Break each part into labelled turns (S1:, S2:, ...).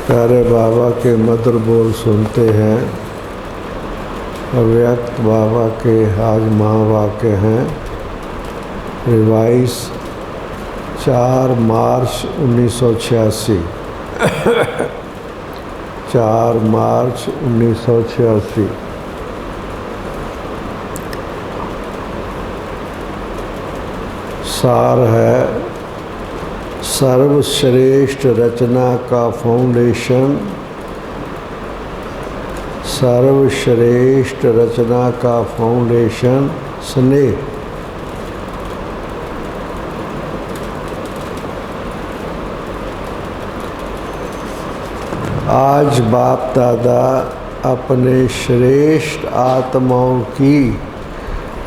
S1: प्यारे बाबा के मधुर बोल सुनते हैं। अव्यक्त बाबा के आज महावाक्य हैं। रिवाइज 4 मार्च 1986। 4 मार्च 1986। सार है, सर्वश्रेष्ठ रचना का फाउंडेशन। सर्वश्रेष्ठ रचना का फाउंडेशन स्नेह। आज बाप दादा अपने श्रेष्ठ आत्माओं की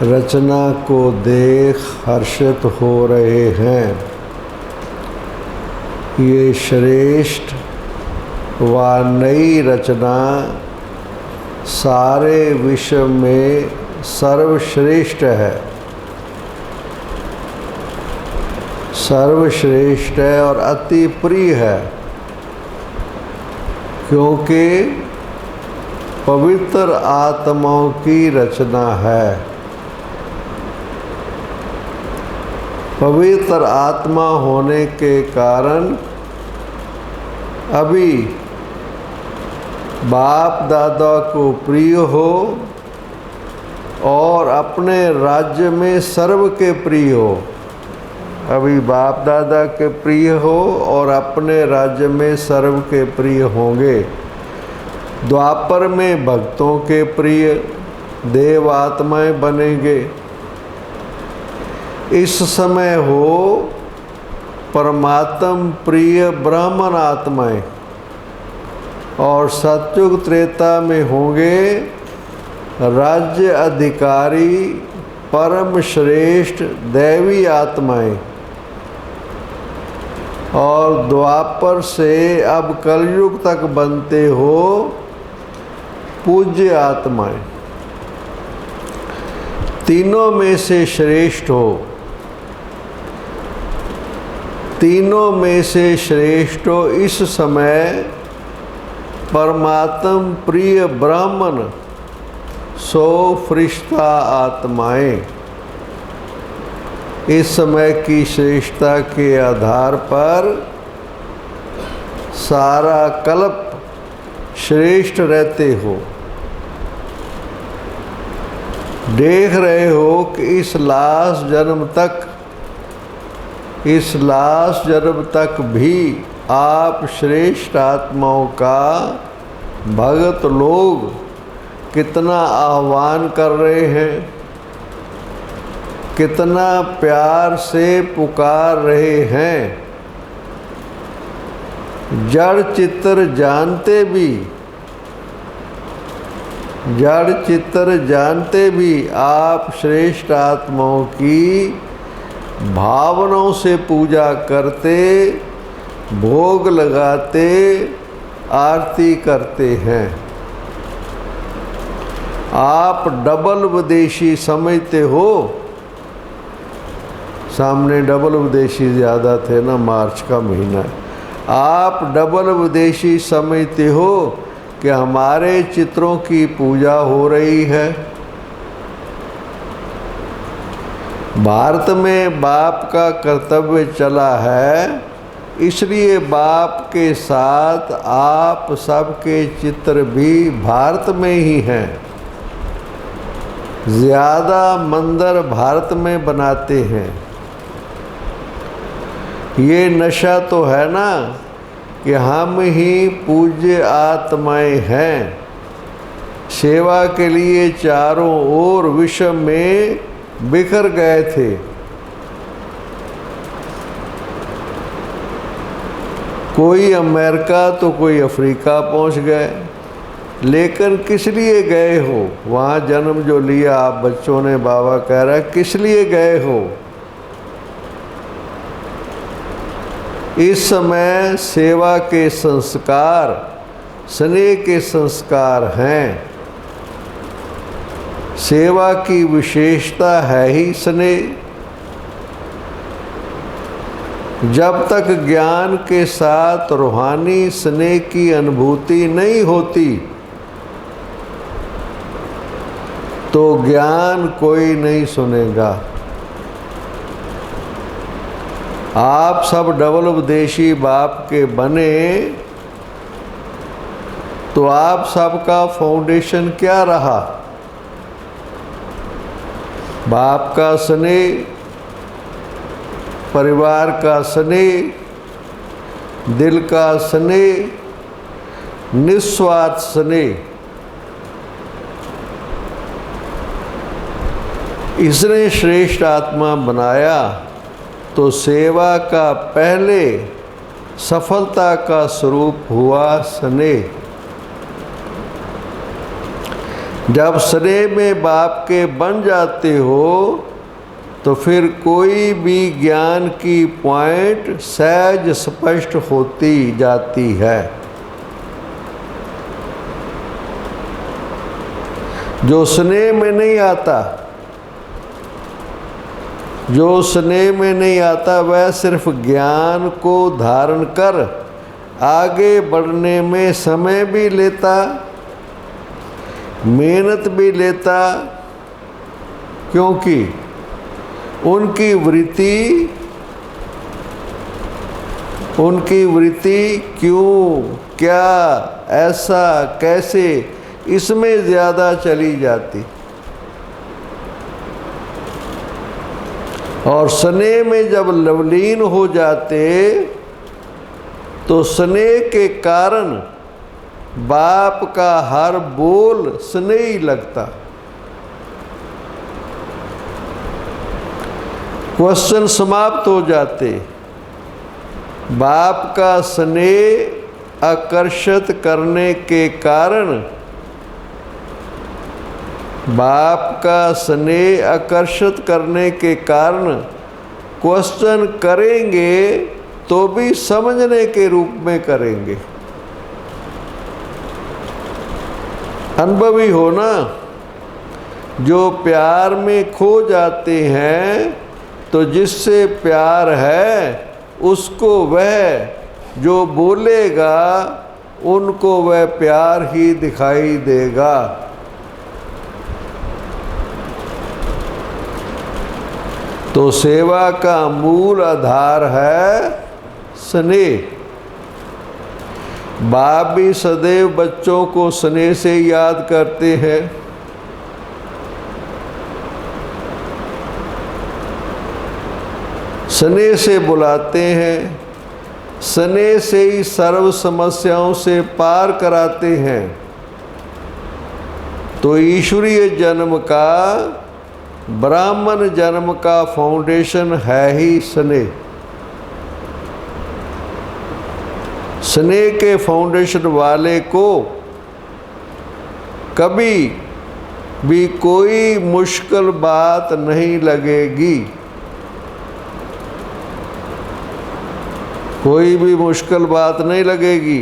S1: रचना को देख हर्षित हो रहे हैं। ये श्रेष्ठ व नई रचना सारे विश्व में सर्वश्रेष्ठ है। सर्वश्रेष्ठ है और अति प्रिय है, क्योंकि पवित्र आत्माओं की रचना है। पवित्र आत्मा होने के कारण अभी बाप दादा को प्रिय हो और अपने राज्य में सर्व के प्रिय हो। अभी बाप दादा के प्रिय हो और अपने राज्य में सर्व के प्रिय होंगे। द्वापर में भक्तों के प्रिय देव आत्माएं बनेंगे। इस समय हो परमात्म प्रिय ब्राह्मण आत्माएं और सतयुग त्रेता में होंगे राज्य अधिकारी परम श्रेष्ठ दैवी आत्माएं। और द्वापर से अब कलयुग तक बनते हो पूज्य आत्माएं। तीनों में से श्रेष्ठ हो। तीनों में से श्रेष्ठ हो इस समय परमात्म प्रिय ब्राह्मण सो फरिश्ता आत्माएं। इस समय की श्रेष्ठता के आधार पर सारा कल्प श्रेष्ठ रहते हो। देख रहे हो कि इस लास्ट जन्म तक भी आप श्रेष्ठ आत्माओं का भगत लोग कितना आह्वान कर रहे हैं, कितना प्यार से पुकार रहे हैं। जड़ चित्त जानते भी आप श्रेष्ठ आत्माओं की भावनाओं से पूजा करते, भोग लगाते, आरती करते हैं। आप डबल विदेशी समझते हो। सामने डबल विदेशी ज़्यादा थे ना, मार्च का महीना। आप डबल विदेशी समझते हो कि हमारे चित्रों की पूजा हो रही है। भारत में बाप का कर्तव्य चला है, इसलिए बाप के साथ आप सबके चित्र भी भारत में ही हैं। ज़्यादा मंदिर भारत में बनाते हैं। ये नशा तो है ना कि हम ही पूज्य आत्माएं हैं। सेवा के लिए चारों ओर विश्व में बिखर गए थे। कोई अमेरिका तो कोई अफ्रीका पहुंच गए, लेकिन किस लिए गए हो? वहाँ जन्म जो लिया आप बच्चों ने, बाबा कह रहा है किस लिए गए हो? इस समय सेवा के संस्कार, स्नेह के संस्कार हैं। सेवा की विशेषता है ही स्नेह। जब तक ज्ञान के साथ रूहानी स्नेह की अनुभूति नहीं होती तो ज्ञान कोई नहीं सुनेगा। आप सब डबल उपदेशी बाप के बने तो आप सबका फाउंडेशन क्या रहा? बाप का स्नेह, परिवार का स्नेह, दिल का स्नेह, निस्वार्थ स्नेह। इसने श्रेष्ठ आत्मा बनाया तो सेवा का पहले सफलता का स्वरूप हुआ स्नेह। जब स्नेह में बाप के बन जाते हो तो फिर कोई भी ज्ञान की पॉइंट सहज स्पष्ट होती जाती है। जो स्नेह में नहीं आता, जो स्नेह में नहीं आता वह सिर्फ ज्ञान को धारण कर आगे बढ़ने में समय भी लेता, मेहनत भी लेता, क्योंकि उनकी वृत्ति क्यों, क्या, ऐसा, कैसे, इसमें ज़्यादा चली जाती। और स्नेह में जब लवलीन हो जाते तो स्नेह के कारण बाप का हर बोल स्नेही लगता। क्वेश्चन समाप्त हो जाते। बाप का स्नेह आकर्षित करने के कारण, बाप का स्नेह आकर्षित करने के कारण क्वेश्चन करेंगे तो भी समझने के रूप में करेंगे। अनुभवी हो ना, जो प्यार में खो जाते हैं तो जिससे प्यार है उसको वह जो बोलेगा उनको वह प्यार ही दिखाई देगा। तो सेवा का मूल आधार है स्नेह। बाप भी सदैव बच्चों को स्नेह से याद करते हैं। स्नेह से बुलाते हैं, स्नेह से ही सर्व समस्याओं से पार कराते हैं। तो ईश्वरीय जन्म का, ब्राह्मण जन्म का फाउंडेशन है ही स्नेह। स्नेह के फाउंडेशन वाले को कभी भी कोई मुश्किल बात नहीं लगेगी। कोई भी मुश्किल बात नहीं लगेगी।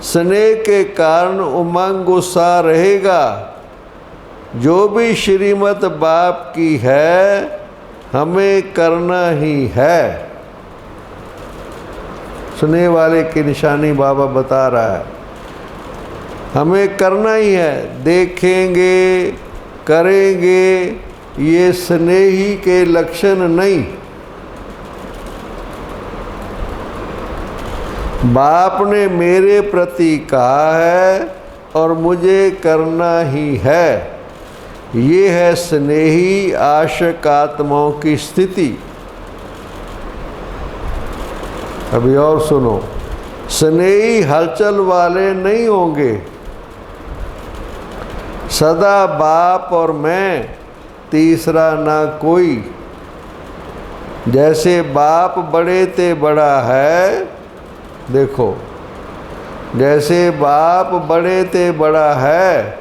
S1: स्नेह के कारण उमंग उत्साह रहेगा। जो भी श्रीमत बाप की है हमें करना ही है। स्नेह वाले की निशानी बाबा बता रहा है, हमें करना ही है। देखेंगे, करेंगे, ये स्नेही के लक्षण नहीं। बाप ने मेरे प्रति कहा है और मुझे करना ही है। ये है स्नेही आशक आत्माओं की स्थिति। अभी और सुनो, स्नेही हलचल वाले नहीं होंगे। सदा बाप और मैं, तीसरा ना कोई। जैसे बाप बड़े ते बड़ा है, देखो, जैसे बाप बड़े ते बड़ा है,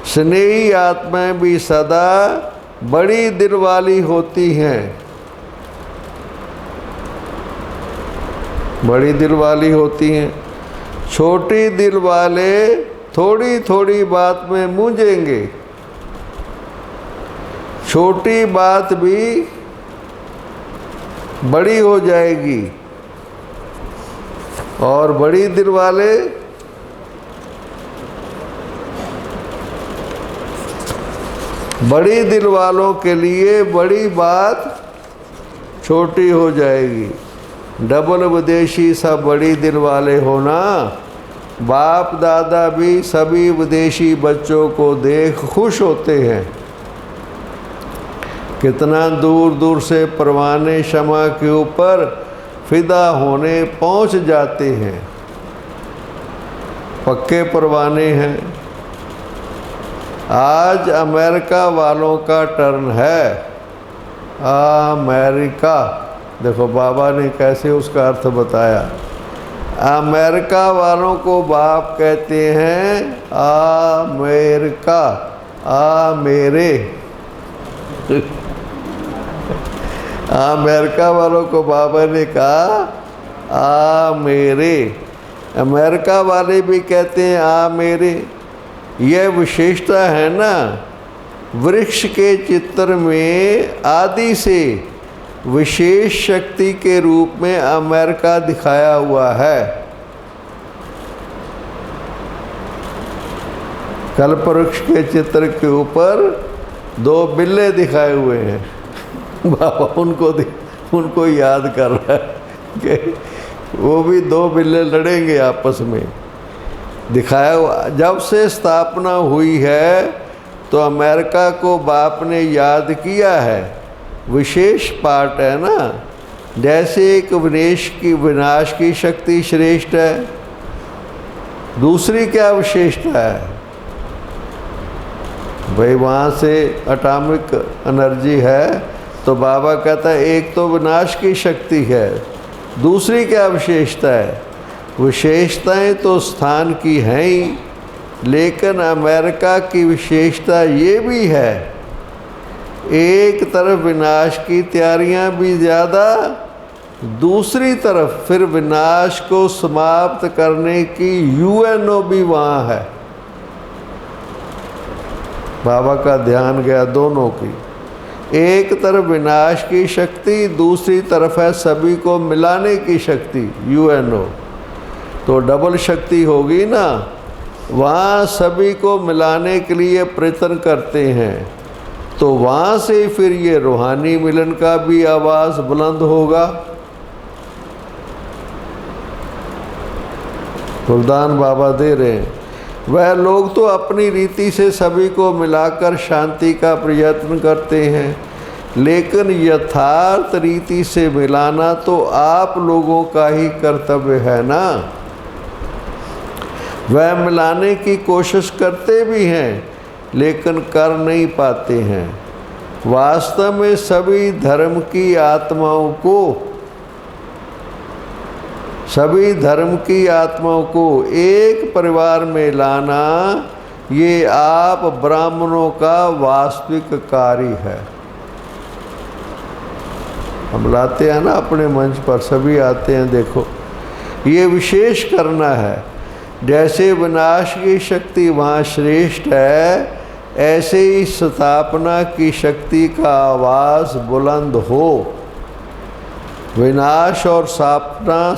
S1: स्नेही आत्माएं भी सदा बड़ी दिल वाली होती हैं। बड़ी दिल वाली होती हैं। छोटी दिल वाले थोड़ी थोड़ी बात में मूंझेंगे। छोटी बात भी बड़ी हो जाएगी। और बड़ी दिल वाले बड़ी दिल वालों के लिए बड़ी बात छोटी हो जाएगी। डबल विदेशी सब बड़ी दिल वाले होना। बाप दादा भी सभी विदेशी बच्चों को देख खुश होते हैं। कितना दूर दूर से परवाने शमा के ऊपर फिदा होने पहुंच जाते हैं। पक्के परवाने हैं। आज अमेरिका वालों का टर्न है। अमेरिका, देखो बाबा ने कैसे उसका अर्थ बताया। अमेरिका वालों को बाप कहते हैं अमेरिका, मेरे। अमेरिका वालों को बाबा ने कहा मेरे। अमेरिका वाले भी कहते हैं मेरे। यह विशेषता है ना, वृक्ष के चित्र में आदि से विशेष शक्ति के रूप में अमेरिका दिखाया हुआ है। कल्प वृक्ष के चित्र के ऊपर 2 बिल्ले दिखाए हुए हैं। बाबा उनको याद कर रहा है कि वो भी 2 बिल्ले लड़ेंगे आपस में। दिखाया हुआ। जब से स्थापना हुई है तो अमेरिका को बाप ने याद किया है। विशेष पार्ट है ना। जैसे एक विनाश की शक्ति श्रेष्ठ है, दूसरी क्या विशेषता है भाई? वहाँ से एटॉमिक एनर्जी है तो बाबा कहता है एक तो विनाश की शक्ति है, दूसरी क्या विशेषता है? विशेषताएं तो स्थान की हैं ही, लेकिन अमेरिका की विशेषता ये भी है, एक तरफ विनाश की तैयारियां भी ज़्यादा, दूसरी तरफ फिर विनाश को समाप्त करने की यूएनओ भी वहाँ है। बाबा का ध्यान गया दोनों की। एक तरफ विनाश की शक्ति, दूसरी तरफ है सभी को मिलाने की शक्ति यूएनओ। तो डबल शक्ति होगी ना। वहाँ सभी को मिलाने के लिए प्रयत्न करते हैं, तो वहाँ से फिर ये रूहानी मिलन का भी आवाज़ बुलंद होगा। वरदान बाबा दे रहे हैं। वह लोग तो अपनी रीति से सभी को मिलाकर शांति का प्रयत्न करते हैं, लेकिन यथार्थ रीति से मिलाना तो आप लोगों का ही कर्तव्य है ना। वह मिलाने की कोशिश करते भी हैं, लेकिन कर नहीं पाते हैं। वास्तव में सभी धर्म की आत्माओं को एक परिवार में लाना, ये आप ब्राह्मणों का वास्तविक कार्य है। हम लाते हैं ना अपने मंच पर, सभी आते हैं। देखो ये विशेष करना है। जैसे विनाश की शक्ति वहाँ श्रेष्ठ है, ऐसे ही स्थापना की शक्ति का आवाज़ बुलंद हो। विनाश और स्थापना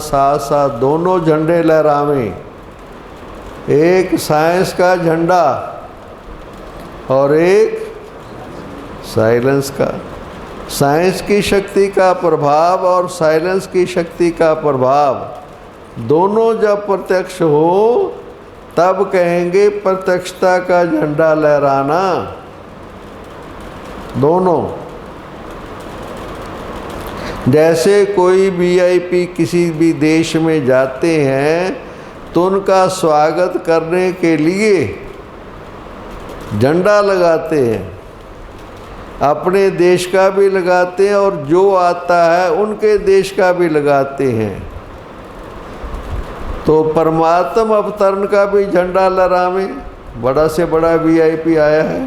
S1: साथ साथ दोनों झंडे लहरावें। एक साइंस का झंडा और एक साइलेंस का। साइंस की शक्ति का प्रभाव और साइलेंस की शक्ति का प्रभाव दोनों जब प्रत्यक्ष हो, तब कहेंगे प्रत्यक्षता का झंडा लहराना। दोनों। जैसे कोई वीआईपी किसी भी देश में जाते हैं तो उनका स्वागत करने के लिए झंडा लगाते हैं, अपने देश का भी लगाते हैं और जो आता है उनके देश का भी लगाते हैं। तो परमात्मा अवतरण का भी झंडा लहरावे। बड़ा से बड़ा वीआईपी आया है,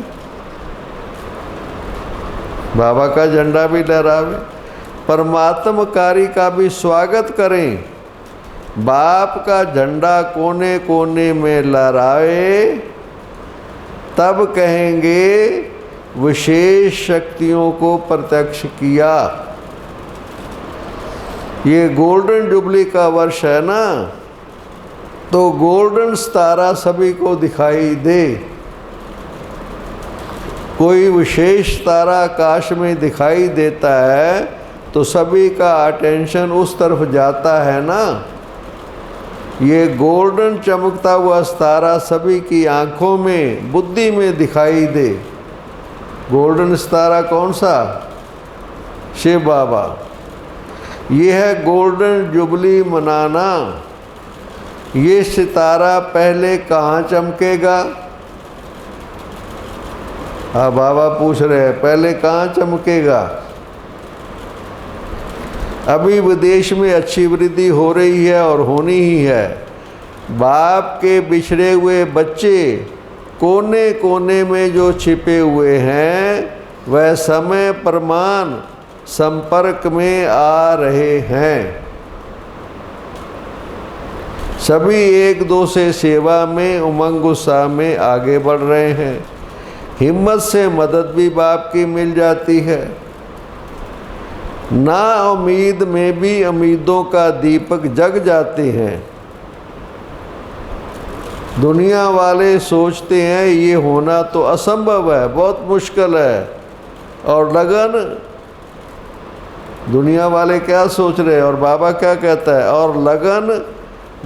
S1: बाबा का झंडा भी लहरावे। परमात्मा कार्य का भी स्वागत करें। बाप का झंडा कोने कोने में लहराए, तब कहेंगे विशेष शक्तियों को प्रत्यक्ष किया। ये गोल्डन जुबली का वर्ष है ना, तो गोल्डन सितारा सभी को दिखाई दे। कोई विशेष तारा आकाश में दिखाई देता है तो सभी का अटेंशन उस तरफ जाता है ना। ये गोल्डन चमकता हुआ सितारा सभी की आंखों में, बुद्धि में दिखाई दे। गोल्डन सितारा कौन सा? शिव बाबा। ये है गोल्डन जुबली मनाना। ये सितारा पहले कहाँ चमकेगा? हाँ, बाबा पूछ रहे हैं पहले कहाँ चमकेगा? अभी विदेश में अच्छी वृद्धि हो रही है और होनी ही है। बाप के बिछड़े हुए बच्चे कोने कोने में जो छिपे हुए हैं वह समय प्रमाण संपर्क में आ रहे हैं। सभी एक दो से सेवा में, उमंग उत्साह में आगे बढ़ रहे हैं। हिम्मत से मदद भी बाप की मिल जाती है। ना उम्मीद में भी उम्मीदों का दीपक जग जाते हैं। दुनिया वाले सोचते हैं ये होना तो असंभव है, बहुत मुश्किल है। और लगन, दुनिया वाले क्या सोच रहे हैं और बाबा क्या कहता है? और लगन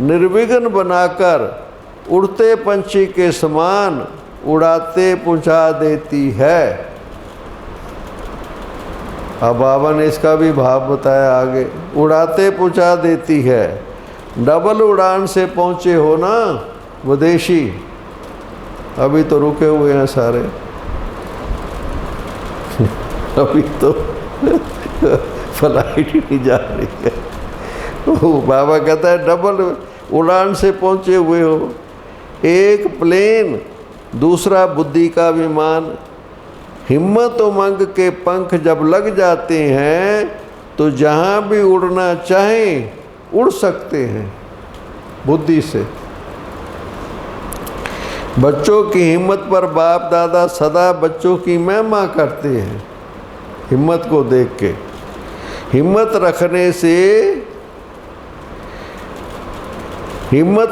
S1: निर्विघ्न बनाकर उड़ते पंछी के समान उड़ाते पहुंचा देती है। अब बाबा ने इसका भी भाव बताया आगे, उड़ाते पहुंचा देती है। डबल उड़ान से पहुंचे हो ना विदेशी, अभी तो रुके हुए हैं सारे। अभी तो फ्लाइट ही नहीं जा रही है। बाबा कहता है डबल उड़ान से पहुंचे हुए हो। एक प्लेन, दूसरा बुद्धि का विमान। हिम्मत उमंग के पंख जब लग जाते हैं तो जहाँ भी उड़ना चाहें उड़ सकते हैं बुद्धि से। बच्चों की हिम्मत पर बाप दादा सदा बच्चों की महिमा करते हैं। हिम्मत को देख के, हिम्मत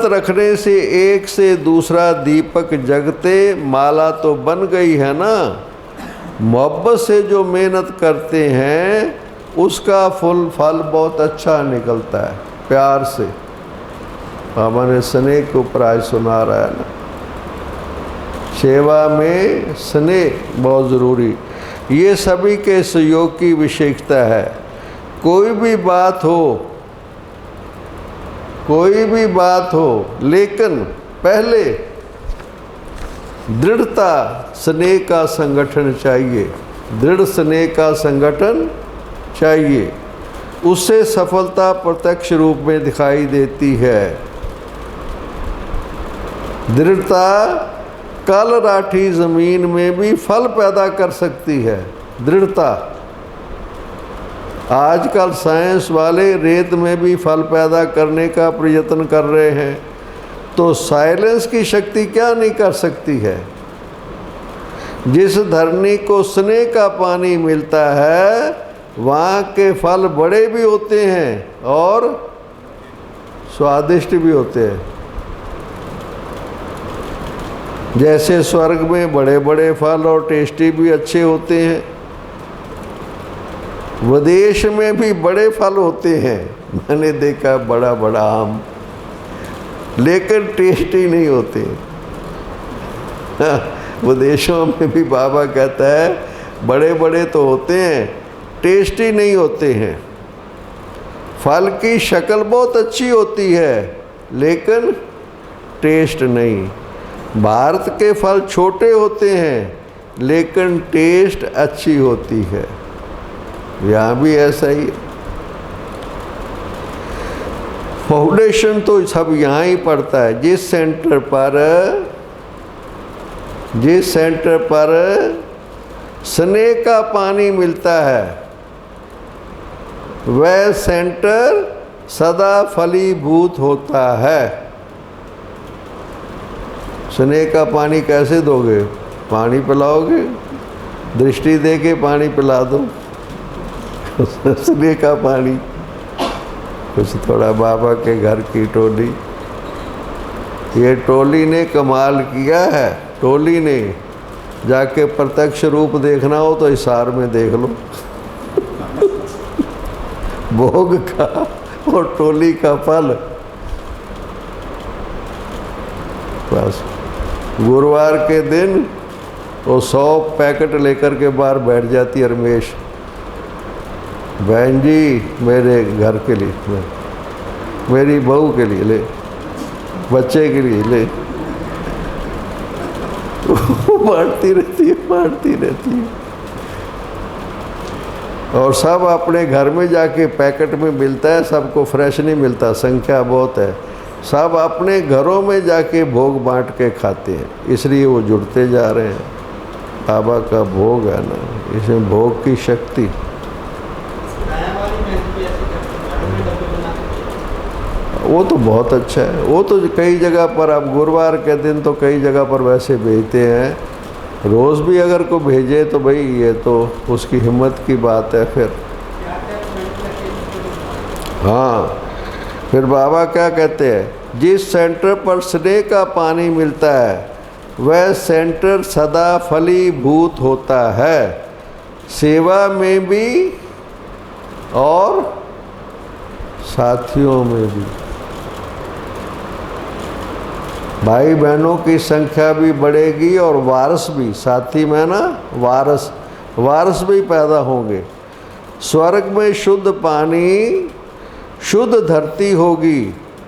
S1: रखने से एक से दूसरा दीपक जगते। माला तो बन गई है ना। मोहब्बत से जो मेहनत करते हैं उसका फल बहुत अच्छा निकलता है। प्यार से, बाबा ने स्नेह के ऊपर आज सुना रहा है ना, सेवा में स्नेह बहुत ज़रूरी। ये सभी के सहयोग की विशेषता है। कोई भी बात हो, लेकिन पहले दृढ़ता स्नेह का संगठन चाहिए। दृढ़ स्नेह का संगठन चाहिए, उससे सफलता प्रत्यक्ष रूप में दिखाई देती है। दृढ़ता कल राठी जमीन में भी फल पैदा कर सकती है। दृढ़ता, आजकल साइंस वाले रेत में भी फल पैदा करने का प्रयत्न कर रहे हैं, तो साइलेंस की शक्ति क्या नहीं कर सकती है। जिस धरनी को स्नेह का पानी मिलता है वहाँ के फल बड़े भी होते हैं और स्वादिष्ट भी होते हैं। जैसे स्वर्ग में बड़े बड़े फल और टेस्टी भी अच्छे होते हैं, विदेश में भी बड़े फल होते हैं। मैंने देखा बड़ा बड़ा आम, लेकिन टेस्टी नहीं होते। विदेशों में भी बाबा कहता है बड़े बड़े तो होते हैं, टेस्टी नहीं होते हैं। फल की शक्ल बहुत अच्छी होती है लेकिन टेस्ट नहीं। भारत के फल छोटे होते हैं लेकिन टेस्ट अच्छी होती है। यहाँ भी ऐसा ही। फाउंडेशन तो सब यहाँ ही पड़ता है। जिस सेंटर पर स्नेह का पानी मिलता है वह सेंटर सदा फलीभूत होता है। स्नेह का पानी कैसे दोगे? पानी पिलाओगे, दृष्टि दे के पानी पिला दो। स्नेह का पानी कुछ थोड़ा बाबा के घर की टोली, ये टोली ने कमाल किया है। टोली ने जाके प्रत्यक्ष रूप देखना हो तो हिसार में देख लो। भोग का और टोली का फल। बस गुरुवार के दिन वो 100 पैकेट लेकर के बाहर बैठ जाती है रमेश, बहन जी मेरे घर के लिए, मेरी बहू के लिए ले, बच्चे के लिए ले। बांटती रहती है। और सब अपने घर में जाके पैकेट में मिलता है, सबको फ्रेश नहीं मिलता, संख्या बहुत है। सब अपने घरों में जाके भोग बांट के खाते हैं, इसलिए वो जुड़ते जा रहे हैं। बाबा का भोग है ना, इसमें भोग की शक्ति। वो तो बहुत अच्छा है। वो तो कई जगह पर, अब गुरुवार के दिन तो कई जगह पर वैसे भेजते हैं। रोज़ भी अगर को भेजे तो भाई ये तो उसकी हिम्मत की बात है। फिर हाँ, फिर बाबा क्या कहते हैं, जिस सेंटर पर स्नेह का पानी मिलता है वह सेंटर सदा फलीभूत होता है, सेवा में भी और साथियों में भी। भाई बहनों की संख्या भी बढ़ेगी और वारस भी, साथी में ना वारस भी पैदा होंगे। स्वर्ग में शुद्ध पानी, शुद्ध धरती होगी,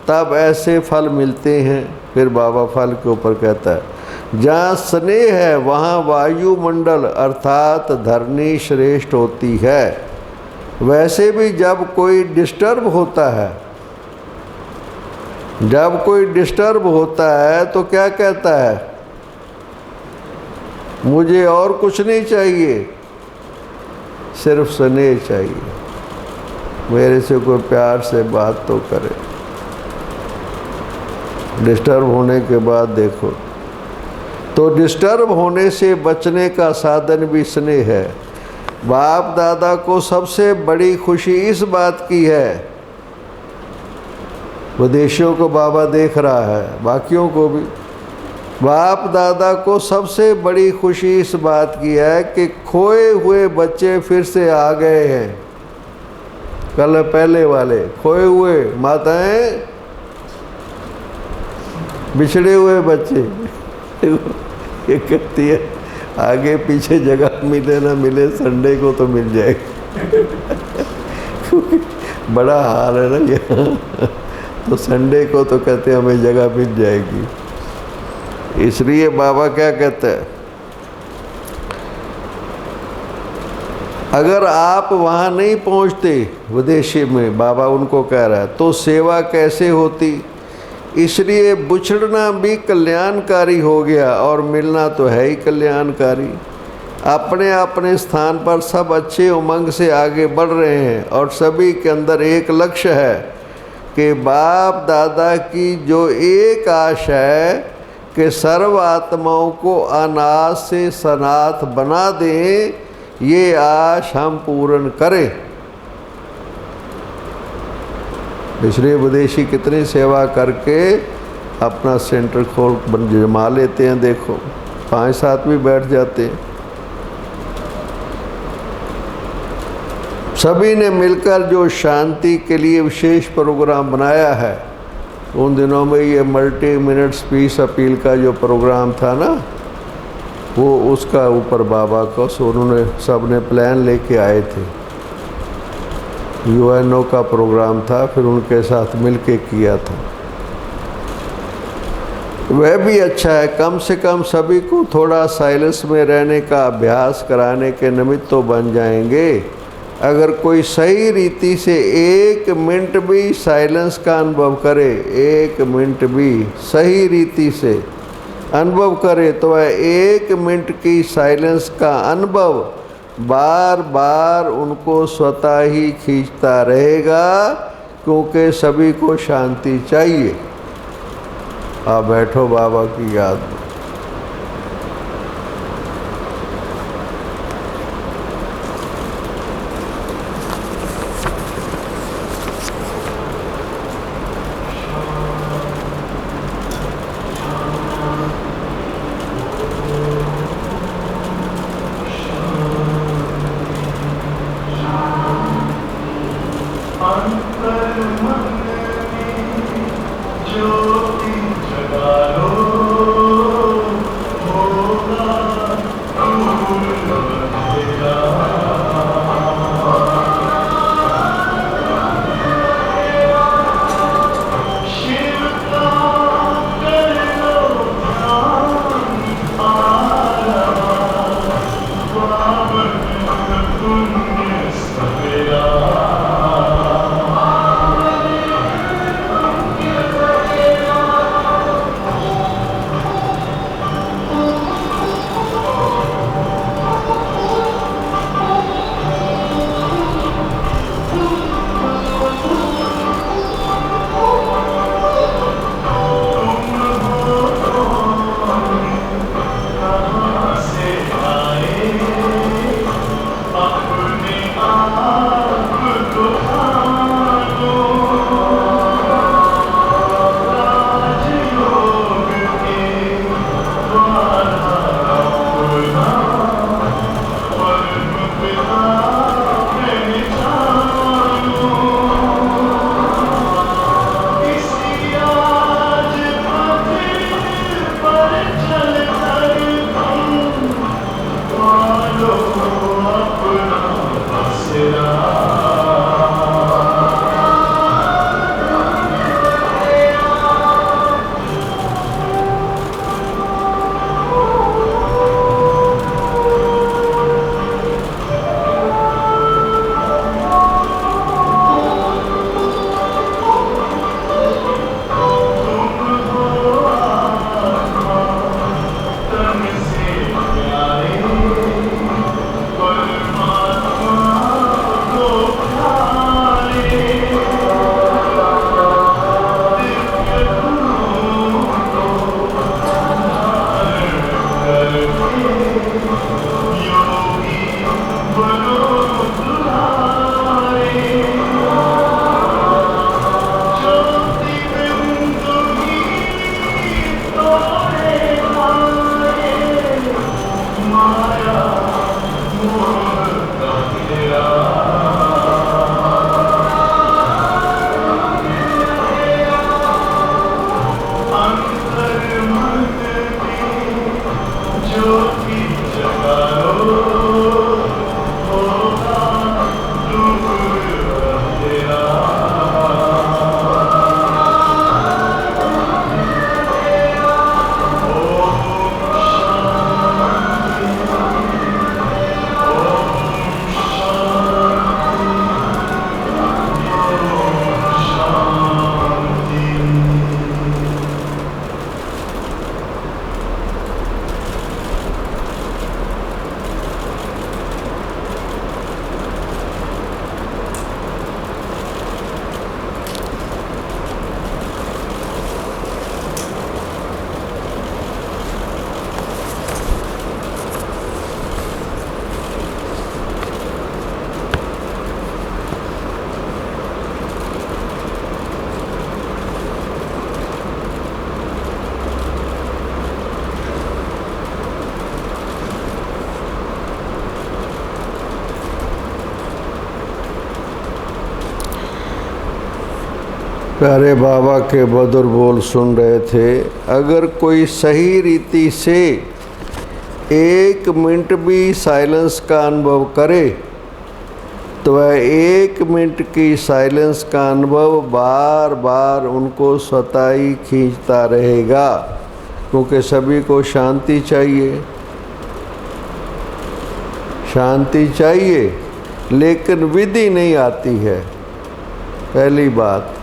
S1: तब ऐसे फल मिलते हैं। फिर बाबा फल के ऊपर कहता है, जहाँ स्नेह है वहाँ वायुमंडल अर्थात धरनी श्रेष्ठ होती है। वैसे भी जब कोई डिस्टर्ब होता है तो क्या कहता है, मुझे और कुछ नहीं चाहिए, सिर्फ स्नेह चाहिए, मेरे से कोई प्यार से बात तो करे। डिस्टर्ब होने के बाद देखो, तो डिस्टर्ब होने से बचने का साधन भी स्नेह है। बाप दादा को सबसे बड़ी खुशी इस बात की है, विदेशियों को बाबा देख रहा है, बाकियों को भी। बाप दादा को सबसे बड़ी खुशी इस बात की है कि खोए हुए बच्चे फिर से आ गए हैं। कल पहले वाले खोए हुए, माताएं बिछड़े हुए बच्चे। ये कहती है आगे पीछे जगह मिले ना मिले, संडे को तो मिल जाएगी। बड़ा हाल है ना ये। तो संडे को तो कहते हैं हमें जगह मिल जाएगी। इसलिए बाबा क्या कहते हैं, अगर आप वहाँ नहीं पहुँचते विदेशी में, बाबा उनको कह रहा है, तो सेवा कैसे होती। इसलिए बिछड़ना भी कल्याणकारी हो गया और मिलना तो है ही कल्याणकारी। अपने अपने स्थान पर सब अच्छे उमंग से आगे बढ़ रहे हैं और सभी के अंदर एक लक्ष्य है कि बाप दादा की जो एक आश है कि सर्व आत्माओं को अनाथ से सनाथ बना दें, ये आश हम पूर्ण करें। इसलिए विदेशी कितनी सेवा करके अपना सेंटर खोल जमा लेते हैं। देखो 5-7 भी बैठ जाते हैं। सभी ने मिलकर जो शांति के लिए विशेष प्रोग्राम बनाया है, उन दिनों में ये मल्टी मिनट्स पीस अपील का जो प्रोग्राम था ना, वो उसका ऊपर बाबा को उन्होंने सब ने प्लान लेके आए थे। यूएनओ का प्रोग्राम था, फिर उनके साथ मिलके किया था। वह भी अच्छा है, कम से कम सभी को थोड़ा साइलेंस में रहने का अभ्यास कराने के निमित्त तो बन जाएंगे। अगर कोई सही रीति से 1 मिनट भी साइलेंस का अनुभव करे, 1 मिनट भी सही रीति से अनुभव करे, तो वह 1 मिनट की साइलेंस का अनुभव बार बार उनको स्वतः ही खींचता रहेगा, क्योंकि सभी को शांति चाहिए। आप बैठो बाबा की याद में। प्यारे बाबा के मधुर बोल सुन रहे थे। अगर कोई सही रीति से 1 मिनट भी साइलेंस का अनुभव करे तो वह 1 मिनट की साइलेंस का अनुभव बार बार उनको स्वतः ही खींचता रहेगा, क्योंकि सभी को शांति चाहिए, शांति चाहिए, लेकिन विधि नहीं आती है। पहली बात,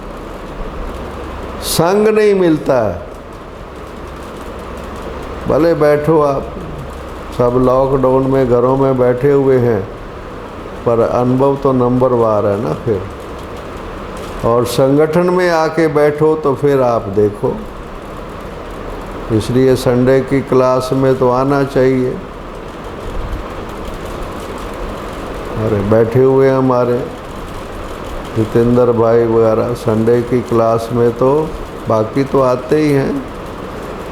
S1: संग नहीं मिलता है। भले बैठो आप, सब लॉकडाउन में घरों में बैठे हुए हैं, पर अनुभव तो नंबरवार है ना फिर। और संगठन में आके बैठो तो फिर आप देखो। इसलिए संडे की क्लास में तो आना चाहिए। अरे बैठे हुए हैं हमारे जितेंद्र भाई वगैरह संडे की क्लास में, तो बाकी तो आते ही हैं।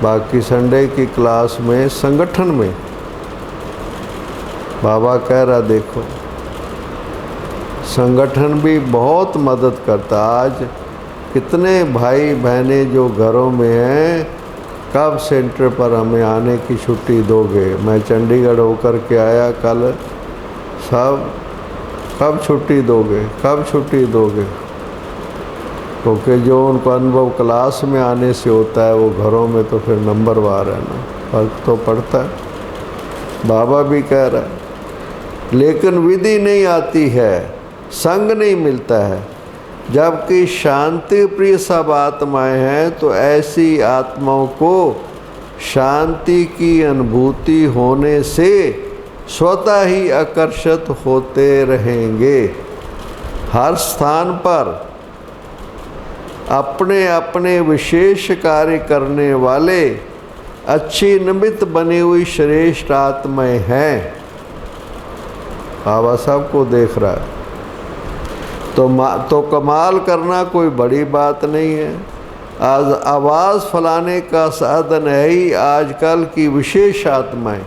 S1: बाकी संडे की क्लास में संगठन में बाबा कह रहा देखो, संगठन भी बहुत मदद करता। आज कितने भाई बहनें जो घरों में हैं, कब सेंटर पर हमें आने की छुट्टी दोगे? मैं चंडीगढ़ होकर के आया कल, सब कब छुट्टी दोगे, कब छुट्टी दोगे? क्योंकि जो उनको अनुभव क्लास में आने से होता है वो घरों में तो फिर नंबरवार है ना, फर्क तो पड़ता है। बाबा भी कह रहा है, लेकिन विधि नहीं आती है, संग नहीं मिलता है। जबकि शांति प्रिय सब आत्माएं हैं, तो ऐसी आत्माओं को शांति की अनुभूति होने से स्वतः ही आकर्षित होते रहेंगे। हर स्थान पर अपने अपने विशेष कार्य करने वाले अच्छी निमित्त बनी हुई श्रेष्ठ आत्माएं हैं। बाबा सबको देख रहा है, तो कमाल करना कोई बड़ी बात नहीं है। आज आवाज़ फैलाने का साधन है ही आजकल की विशेष आत्माएं।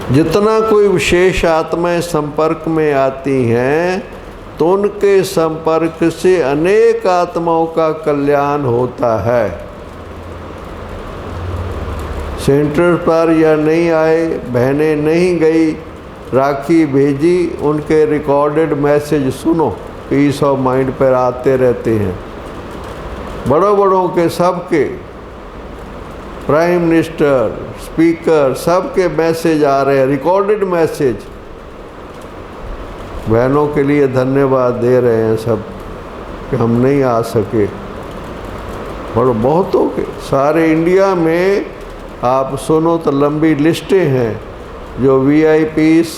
S1: जितना कोई विशेष आत्माएं संपर्क में आती हैं, तो उनके संपर्क से अनेक आत्माओं का कल्याण होता है। सेंटर पर या नहीं आए, बहनें नहीं गई, राखी भेजी, उनके रिकॉर्डेड मैसेज सुनो, पीस ऑफ माइंड पर आते रहते हैं। बड़ों बड़ों के सबके, प्राइम मिनिस्टर, स्पीकर, सबके मैसेज आ रहे हैं, रिकॉर्डेड मैसेज। बहनों के लिए धन्यवाद दे रहे हैं सब कि हम नहीं आ सके, और बहुतों के सारे इंडिया में आप सुनो तो लंबी लिस्टें हैं जो VIPs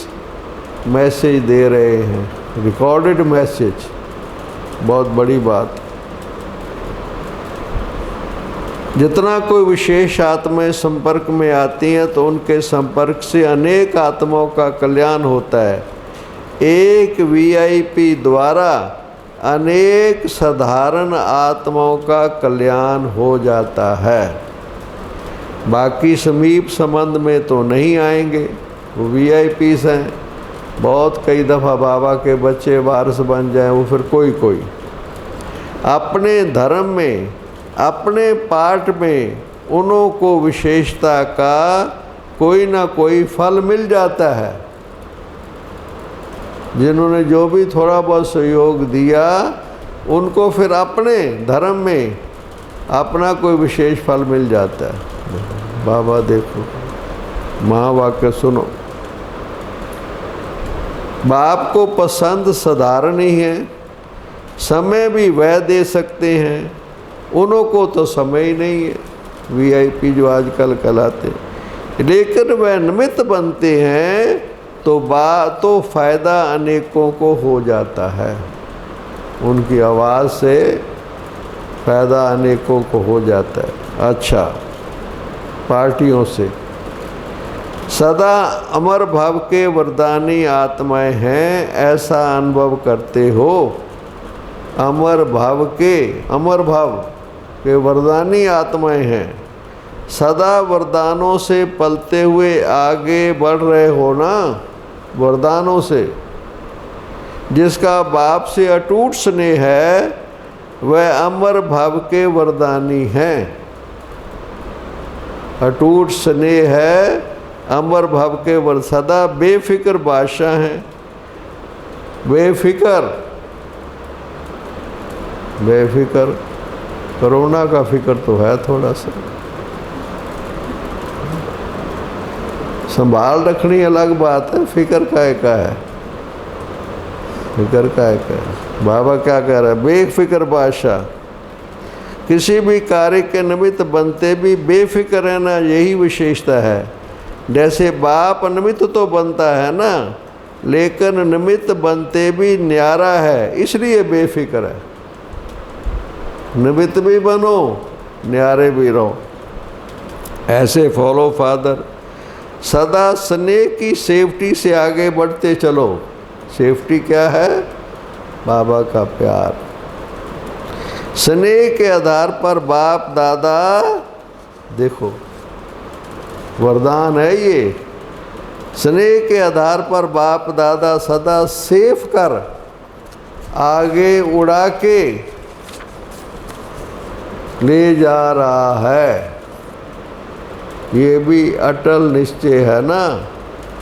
S1: मैसेज दे रहे हैं, रिकॉर्डेड मैसेज। बहुत बड़ी बात। जितना कोई विशेष आत्माएं संपर्क में आती हैं, तो उनके संपर्क से अनेक आत्माओं का कल्याण होता है। एक VIP द्वारा अनेक साधारण आत्माओं का कल्याण हो जाता है। बाकी समीप संबंध में तो नहीं आएंगे, वो VIPs हैं। बहुत कई दफ़ा बाबा के बच्चे वारिस बन जाएं, वो फिर कोई अपने धर्म में, अपने पाठ में उन्हों को विशेषता का कोई ना कोई फल मिल जाता है। जिन्होंने जो भी थोड़ा बहुत सहयोग दिया, उनको फिर अपने धर्म में अपना कोई विशेष फल मिल जाता है। बाबा देखो, महावाक्य सुनो। बाप को पसंद साधारण ही है, समय भी वह दे सकते हैं, उन्हों को तो समय ही नहीं है, VIP जो आजकल कहलाते। लेकिन वह निमित्त बनते हैं तो फ़ायदा अनेकों को हो जाता है। उनकी आवाज़ से फ़ायदा अनेकों को हो जाता है। अच्छा, पार्टियों से सदा अमर भाव के वरदानी आत्माएं हैं, ऐसा अनुभव करते हो। अमर भाव के वरदानी आत्माएं हैं, सदा वरदानों से पलते हुए आगे बढ़ रहे हो ना, वरदानों से। जिसका बाप से अटूट स्नेह है वह अमर भव के वरदानी हैं। अटूट स्नेह है, अमर भव के वर, सदा बेफिक्र बादशाह हैं। बेफिक्र कोरोना का फिक्र तो है थोड़ा सा, संभाल रखनी अलग बात है, फिक्र का है, फिक्र का है। बाबा क्या कह रहा है? बेफिक्र बादशाह, किसी भी कार्य के निमित्त बनते भी बेफिक्र रहना, यही विशेषता है। जैसे बाप निमित्त तो बनता है ना, लेकिन निमित्त बनते भी न्यारा है, इसलिए बेफिक्र है। निमित्त भी बनो, न्यारे भी रहो। ऐसे फॉलो फादर, सदा स्नेह की सेफ्टी से आगे बढ़ते चलो। सेफ्टी क्या है? बाबा का प्यार। स्नेह के आधार पर बाप दादा, देखो वरदान है ये, स्नेह के आधार पर बाप दादा सदा सेफ कर आगे उड़ा के ले जा रहा है। ये भी अटल निश्चय है ना।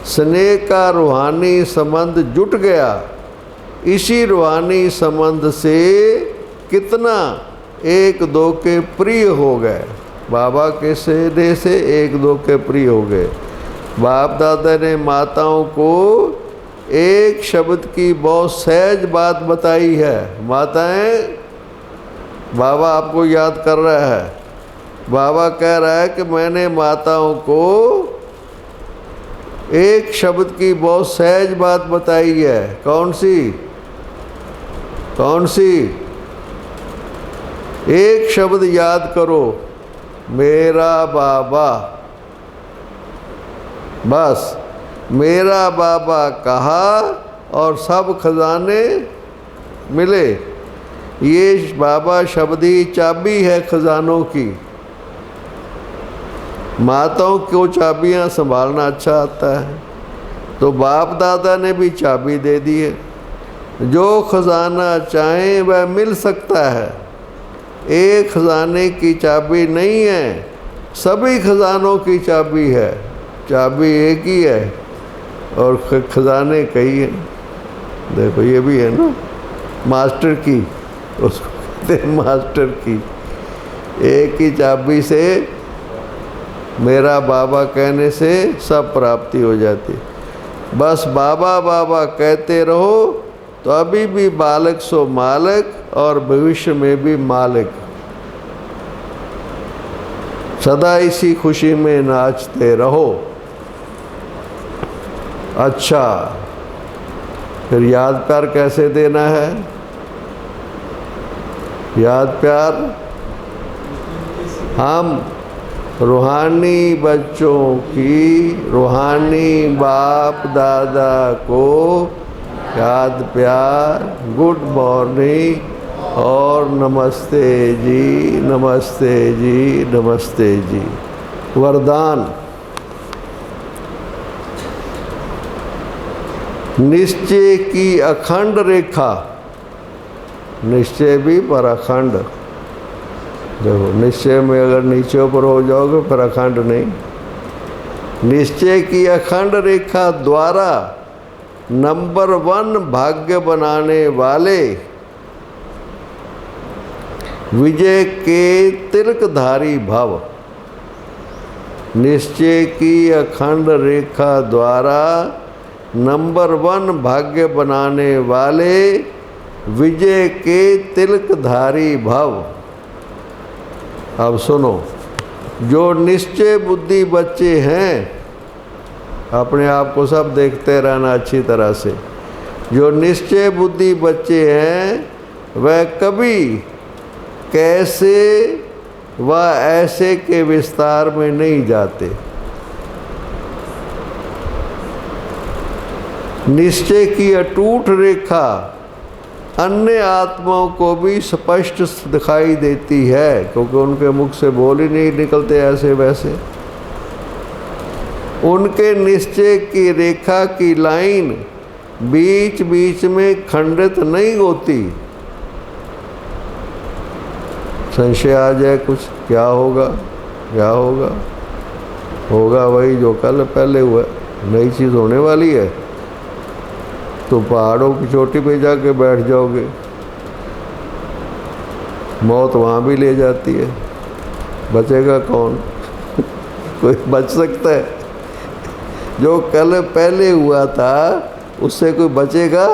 S1: स्नेह का रूहानी संबंध जुट गया, इसी रूहानी संबंध से कितना एक दो के प्रिय हो गए। बाबा के स्नेह से एक दो के प्रिय हो गए। बाप दादा ने माताओं को एक शब्द की बहुत सहज बात बताई है। माताएं, बाबा आपको याद कर रहा है। बाबा कह रहा है कि मैंने माताओं को एक शब्द की बहुत सहज बात बताई है। कौन सी? कौन सी? एक शब्द याद करो, मेरा बाबा। बस मेरा बाबा कहा और सब खजाने मिले। ये बाबा शब्द ही चाबी है खजानों की। माताओं को चाबियां संभालना अच्छा आता है, तो बाप दादा ने भी चाबी दे दी है। जो खजाना चाहें वह मिल सकता है। एक खजाने की चाबी नहीं है, सभी खजानों की चाबी है। चाबी एक ही है और खजाने कई हैं। देखो ये भी है ना, मास्टर की, उसको कहते हैं मास्टर की। एक ही चाबी से, मेरा बाबा कहने से सब प्राप्ति हो जाती। बस बाबा बाबा कहते रहो तो अभी भी बालक सो मालक और भविष्य में भी मालिक। सदा इसी खुशी में नाचते रहो। अच्छा, फिर याद प्यार कैसे देना है? याद प्यार हम रूहानी बच्चों की, रूहानी बाप दादा को याद प्यार, गुड मॉर्निंग और नमस्ते जी, नमस्ते जी, नमस्ते जी। वरदान, निश्चय की अखंड रेखा। निश्चय भी पर अखंड। देखो निश्चय में अगर नीचे ऊपर हो जाओगे पर अखंड नहीं। निश्चय की अखंड रेखा द्वारा नंबर 1 भाग्य बनाने वाले विजय के तिलकधारी भव। निश्चय की अखंड रेखा द्वारा नंबर 1 भाग्य बनाने वाले विजय के तिलकधारी भव। अब सुनो, जो निश्चय बुद्धि बच्चे हैं, अपने आप को सब देखते रहना अच्छी तरह से। जो निश्चय बुद्धि बच्चे हैं वह कभी कैसे व ऐसे के विस्तार में नहीं जाते। निश्चय की अटूट रेखा अन्य आत्माओं को भी स्पष्ट दिखाई देती है, क्योंकि उनके मुख से बोल ही नहीं निकलते ऐसे वैसे। उनके निश्चय की रेखा की लाइन बीच बीच में खंडित नहीं होती। संशय आ जाए कुछ, क्या होगा क्या होगा? होगा वही जो कल पहले हुआ, नई चीज़ होने वाली है। तो पहाड़ों की चोटी पे जाके बैठ जाओगे, मौत वहाँ भी ले जाती है, बचेगा कौन? कोई बच सकता है? जो कल पहले हुआ था उससे कोई बचेगा?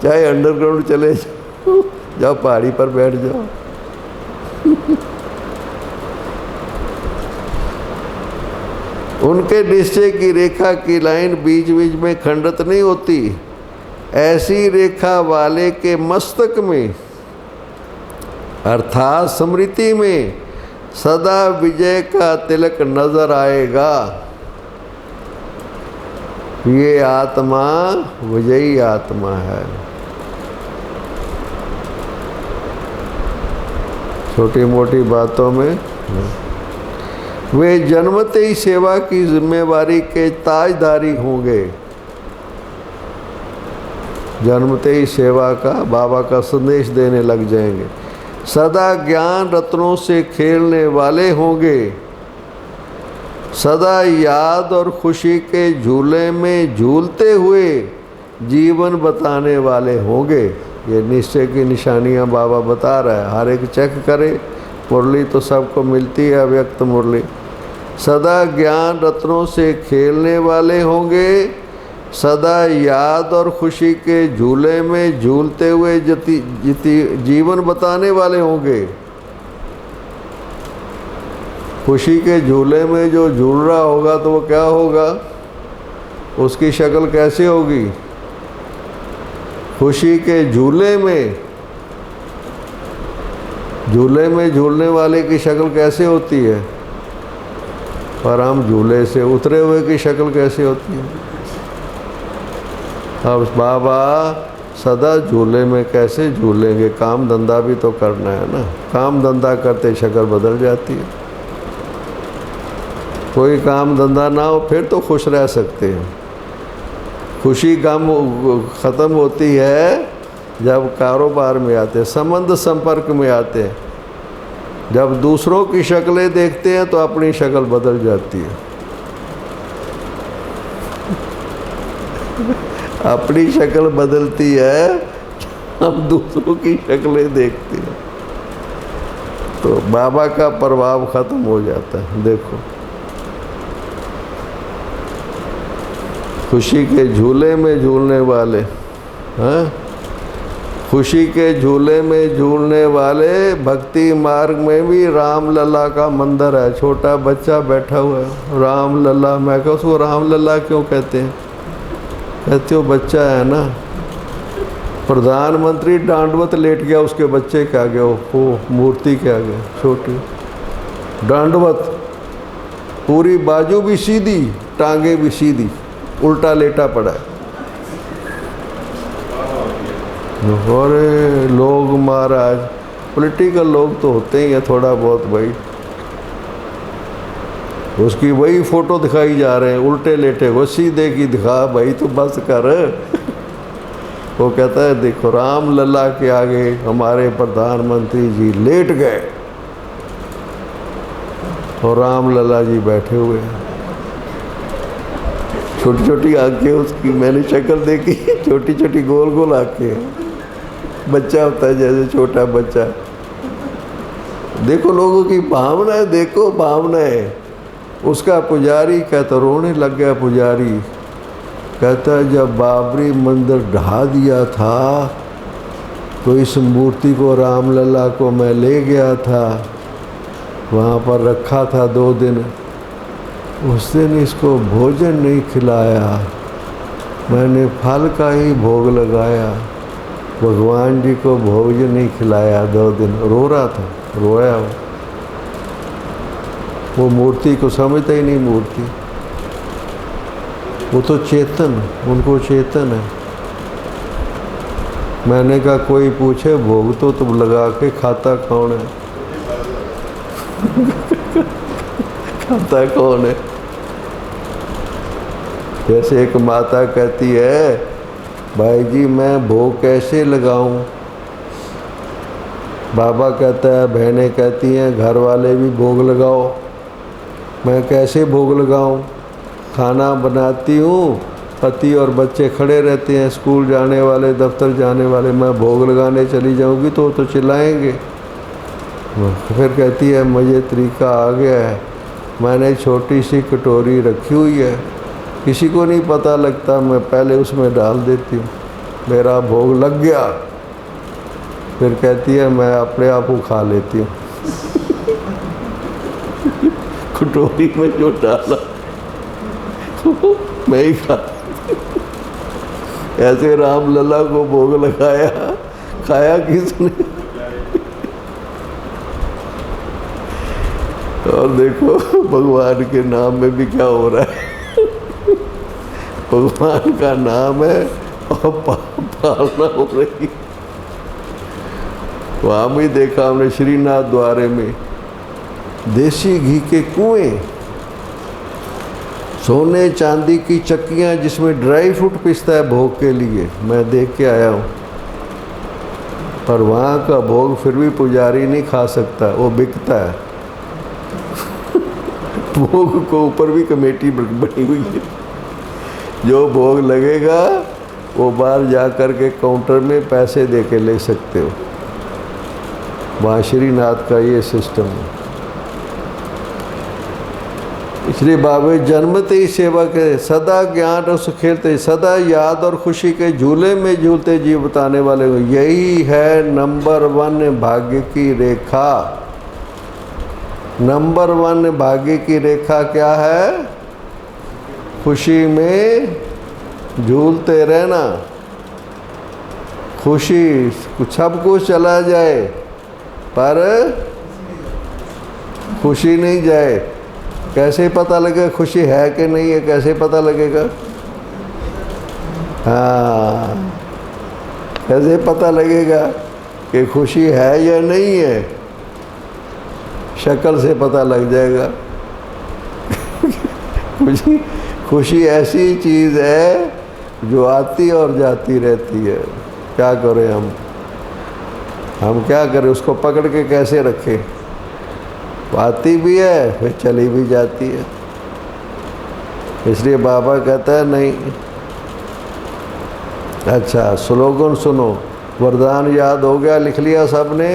S1: चाहे अंडरग्राउंड चले जाओ, जाओ पहाड़ी पर बैठ जाओ। उनके निश्चय की रेखा की लाइन बीच बीच में खंडित नहीं होती। ऐसी रेखा वाले के मस्तक में अर्थात स्मृति में सदा विजय का तिलक नजर आएगा। ये आत्मा विजयी आत्मा है। छोटी मोटी बातों में वे जन्मते ही सेवा की जिम्मेवारी के ताजदारी होंगे। जन्मते ही सेवा का, बाबा का संदेश देने लग जाएंगे। सदा ज्ञान रत्नों से खेलने वाले होंगे। सदा याद और खुशी के झूले में झूलते हुए जीवन बताने वाले होंगे। ये निश्चय की निशानियां बाबा बता रहा है। हर एक चेक करे, मुरली तो सबको मिलती है, अव्यक्त मुरली। सदा ज्ञान रत्नों से खेलने वाले होंगे। सदा याद और खुशी के झूले में झूलते हुए जीवन बताने वाले होंगे। खुशी के झूले में जो झूल रहा होगा तो वो क्या होगा? उसकी शक्ल कैसी होगी? खुशी के झूले में झूलने वाले की शक्ल कैसे होती है? और हम झूले से उतरे हुए की शक्ल कैसे होती है? अब बाबा सदा झूले में कैसे झूलेंगे? काम धंधा भी तो करना है ना। काम धंधा करते शक्ल बदल जाती है। कोई काम धंधा ना हो फिर तो खुश रह सकते हैं। खुशी कम ख़त्म होती है जब कारोबार में आते, संबंध संपर्क में आते। जब दूसरों की शक्लें देखते हैं तो अपनी शक्ल बदल जाती है। अपनी शक्ल बदलती है, हम दूसरों की शक्लें देखते हैं तो बाबा का प्रभाव खत्म हो जाता है। देखो, खुशी के झूले में झूलने वाले, हाँ, खुशी के झूले में झूलने वाले। भक्ति मार्ग में भी राम लला का मंदिर है। छोटा बच्चा बैठा हुआ है, राम लला। मैं कहूँ उसको राम लला क्यों कहते हैं? कहते हो बच्चा है ना। प्रधानमंत्री डांडवत लेट गया उसके बच्चे के आगे, वो मूर्ति के आगे, छोटी डांडवत, पूरी बाजू भी सीधी, टांगे भी सीधी, उल्टा लेटा पड़ा है। अरे लोग महाराज, पॉलिटिकल लोग तो होते ही हैं थोड़ा बहुत भाई। उसकी वही फोटो दिखाई जा रहे हैं, उल्टे लेटे, वो सीधे की दिखा भाई, तो बस कर। वो कहता है देखो राम लला के आगे हमारे प्रधानमंत्री जी लेट गए और राम लला जी बैठे हुए हैं। छोटी छोटी आंखें उसकी, मैंने शक्ल देखी, छोटी छोटी गोल गोल आंखें। बच्चा होता है जैसे छोटा बच्चा। देखो लोगों की भावनाएं, देखो भावनाएं। उसका पुजारी कहता, रोने लग गया पुजारी। कहता जब बाबरी मंदिर ढा दिया था तो इस मूर्ति को, राम लला को मैं ले गया था, वहाँ पर रखा था 2 दिन। उस दिन इसको भोजन नहीं खिलाया, मैंने फल का ही भोग लगाया, भगवान जी को भोजन नहीं खिलाया 2 दिन। रो रहा था, रोया वो मूर्ति को समझता ही नहीं। मूर्ति वो तो चेतन, उनको चेतन है। मैंने कहा कोई पूछे भोग तो तुम लगा के खाता कौन है? खाता कौन है? जैसे एक माता कहती है, भाई जी मैं भोग कैसे लगाऊं? बाबा कहता है, बहनें कहती हैं घर वाले भी भोग लगाओ। मैं कैसे भोग लगाऊं? खाना बनाती हूँ, पति और बच्चे खड़े रहते हैं, स्कूल जाने वाले, दफ्तर जाने वाले, मैं भोग लगाने चली जाऊंगी तो चिल्लाएंगे। फिर कहती है, मुझे तरीका आ गया है, मैंने छोटी सी कटोरी रखी हुई है, किसी को नहीं पता लगता, मैं पहले उसमें डाल देती हूँ, मेरा भोग लग गया। फिर कहती है, मैं अपने आप को खा लेती हूँ। कटोरी में जो डाला मैं ही खा। ऐसे राम लला को भोग लगाया, खाया किसने? और देखो भगवान के नाम में भी क्या हो रहा है। भगवान का नाम है और पालना हो रही। वहाँ भी देखा हमने श्रीनाथ द्वारे में देसी घी के कुएं, सोने चांदी की चक्कियाँ जिसमें ड्राई फ्रूट पिसता है भोग के लिए, मैं देख के आया हूँ। पर वहाँ का भोग फिर भी पुजारी नहीं खा सकता, वो बिकता है। भोग को ऊपर भी कमेटी बनी हुई है, जो भोग लगेगा वो बाहर जा कर के काउंटर में पैसे दे के ले सकते हो। वहाँ श्रीनाथ का ये सिस्टम है। इसलिए बाबे जन्मते ही सेवा के, सदा ज्ञान और खेलते, सदा याद और खुशी के झूले में झूलते जीव बताने वाले को, यही है नंबर 1 भाग्य की रेखा। नंबर 1 भाग्य की रेखा क्या है? खुशी में झूलते रहना। खुशी सब कुछ चला जाए पर खुशी नहीं जाए। कैसे पता लगेगा खुशी है कि नहीं है? कैसे पता लगेगा? हाँ, कैसे पता लगेगा कि खुशी है या नहीं है? शक्ल से पता लग जाएगा। खुशी ऐसी चीज़ है जो आती और जाती रहती है। क्या करें हम क्या करें? उसको पकड़ के कैसे रखें? आती भी है फिर चली भी जाती है। इसलिए बाबा कहता है नहीं। अच्छा, स्लोगन सुनो, वरदान याद हो गया, लिख लिया सबने?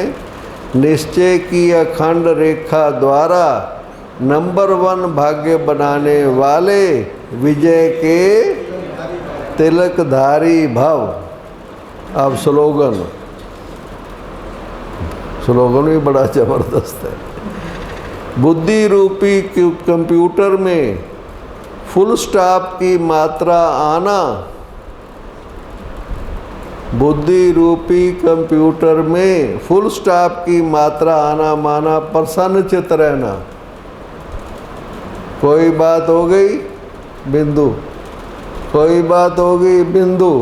S1: निश्चय की अखंड रेखा द्वारा नंबर 1 भाग्य बनाने वाले विजय के तिलकधारी भव। अब स्लोगन भी बड़ा जबरदस्त है। बुद्धि रूपी कंप्यूटर में फुल स्टॉप की मात्रा आना। बुद्धि रूपी कंप्यूटर में फुल स्टॉप की मात्रा आना माना प्रसन्न चित्त रहना। कोई बात हो गई बिंदु, कोई बात हो गई बिंदु।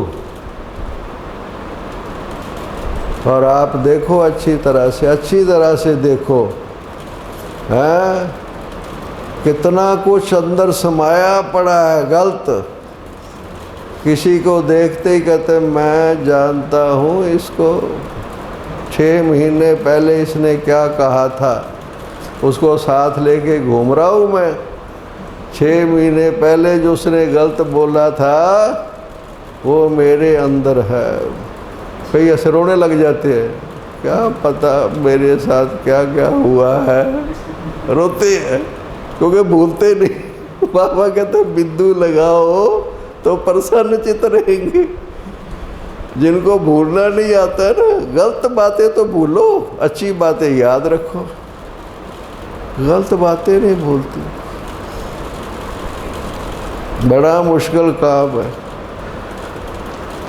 S1: और आप देखो अच्छी तरह से देखो, है कितना कुछ अंदर समाया पड़ा है गलत। किसी को देखते ही कहते मैं जानता हूँ इसको, 6 महीने पहले इसने क्या कहा था, उसको साथ लेके घूम रहा हूँ मैं। 6 महीने पहले जो उसने गलत बोला था वो मेरे अंदर है। कई ऐसे रोने लग जाते हैं, क्या पता मेरे साथ क्या क्या हुआ है, रोते हैं क्योंकि भूलते नहीं। बाबा कहते बिंदु लगाओ तो प्रसन्न चित्त रहेंगे। जिनको भूलना नहीं आता है ना, गलत बातें तो भूलो, अच्छी बातें याद रखो, गलत बातें नहीं भूलती। बड़ा मुश्किल काम है।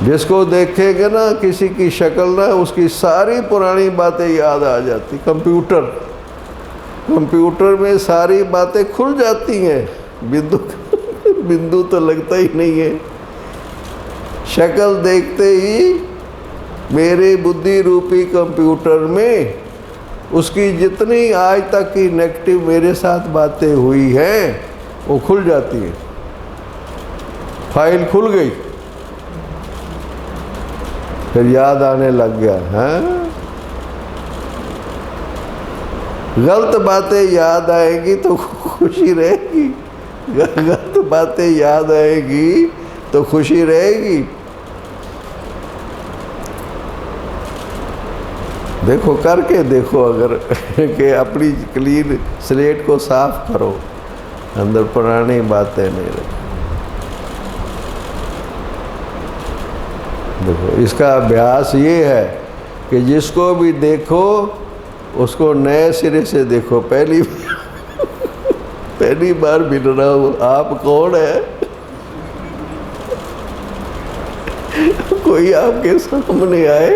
S1: जिसको देखेंगे ना किसी की शक्ल ना, उसकी सारी पुरानी बातें याद आ जाती। कंप्यूटर में सारी बातें खुल जाती हैं, बिंदु तो लगता ही नहीं है। शक्ल देखते ही मेरे बुद्धि रूपी कंप्यूटर में उसकी जितनी आज तक की नेगेटिव मेरे साथ बातें हुई हैं वो खुल जाती हैं। फाइल खुल गई, फिर याद आने लग गया। हैं, गलत बातें याद आएगी तो खुशी रहेगी, गलत बातें याद आएगी तो खुशी रहेगी। देखो, करके देखो, अगर कि अपनी क्लीन स्लेट को साफ करो, अंदर पुरानी बातें नहीं रखो। देखो, इसका अभ्यास ये है कि जिसको भी देखो उसको नए सिरे से देखो। पहली बार मिल रहा हूँ, आप कौन है? कोई आपके सामने आए,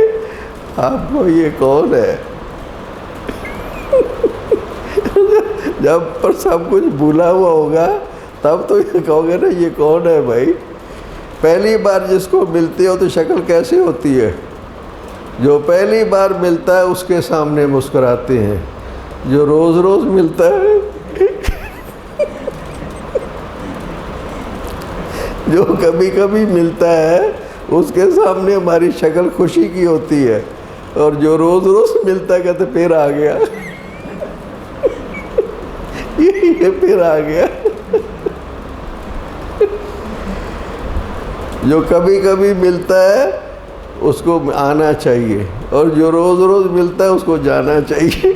S1: आपको ये कौन है? जब पर सब कुछ भूला हुआ होगा तब तो ये कहोगे ना, ये कौन है भाई? पहली बार जिसको मिलते हो तो शक्ल कैसी होती है? जो पहली बार मिलता है उसके सामने मुस्कुराते हैं, जो रोज रोज मिलता है जो कभी कभी मिलता है उसके सामने हमारी शक्ल खुशी की होती है, और जो रोज रोज मिलता है कहते फिर आ गया ये फिर आ गया। जो कभी कभी मिलता है उसको आना चाहिए, और जो रोज रोज मिलता है उसको जाना चाहिए।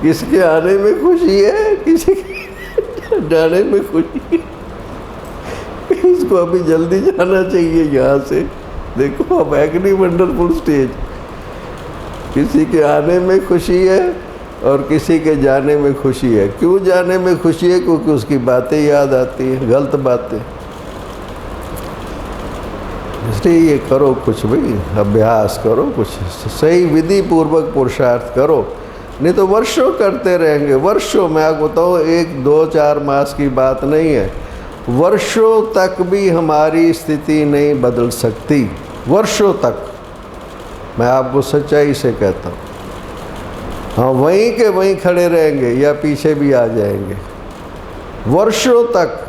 S1: किसके आने में खुशी है, किसी के जाने में खुशी है। इसको अभी जल्दी जाना चाहिए यहाँ से। देखो, अब है कि नहीं वंडरफुल स्टेज। किसी के आने में खुशी है और किसी के जाने में खुशी है। क्यों जाने में खुशी है? क्योंकि उसकी बातें याद आती हैं, गलत बातें। इसलिए ये करो, कुछ भी अभ्यास करो, कुछ सही विधि पूर्वक पुरुषार्थ करो, नहीं तो वर्षों करते रहेंगे। वर्षों, मैं आपको बताऊँ, 1, 2, 4 मास की बात नहीं है, वर्षों तक भी हमारी स्थिति नहीं बदल सकती। वर्षों तक, मैं आपको सच्चाई से कहता हूँ। हाँ, वहीं के वहीं खड़े रहेंगे या पीछे भी आ जाएंगे। वर्षों तक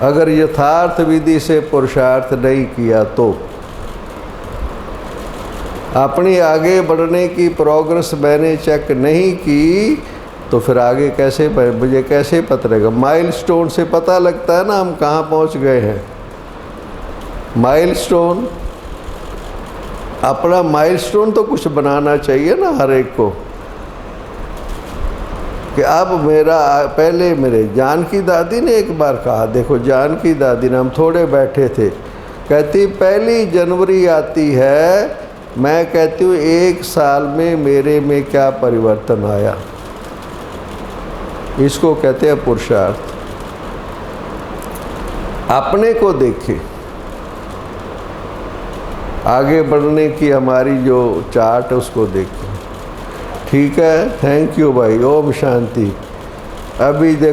S1: अगर यथार्थ विधि से पुरुषार्थ नहीं किया तो अपनी आगे बढ़ने की प्रोग्रेस मैंने चेक नहीं की तो फिर आगे कैसे, मुझे कैसे पता लगेगा? माइलस्टोन से पता लगता है ना हम कहाँ पहुँच गए हैं। माइलस्टोन, अपना माइलस्टोन तो कुछ बनाना चाहिए ना हर एक को, कि अब मेरा, पहले मेरे जानकी दादी ने एक बार कहा, देखो जानकी दादी ने, हम थोड़े बैठे थे, कहती 1 जनवरी आती है, मैं कहती हूँ 1 साल में मेरे में क्या परिवर्तन आया। इसको कहते हैं पुरुषार्थ। अपने को देखें, आगे बढ़ने की हमारी जो चार्ट है उसको देखें। ठीक है, थैंक यू भाई। ओम शांति। अभी देखो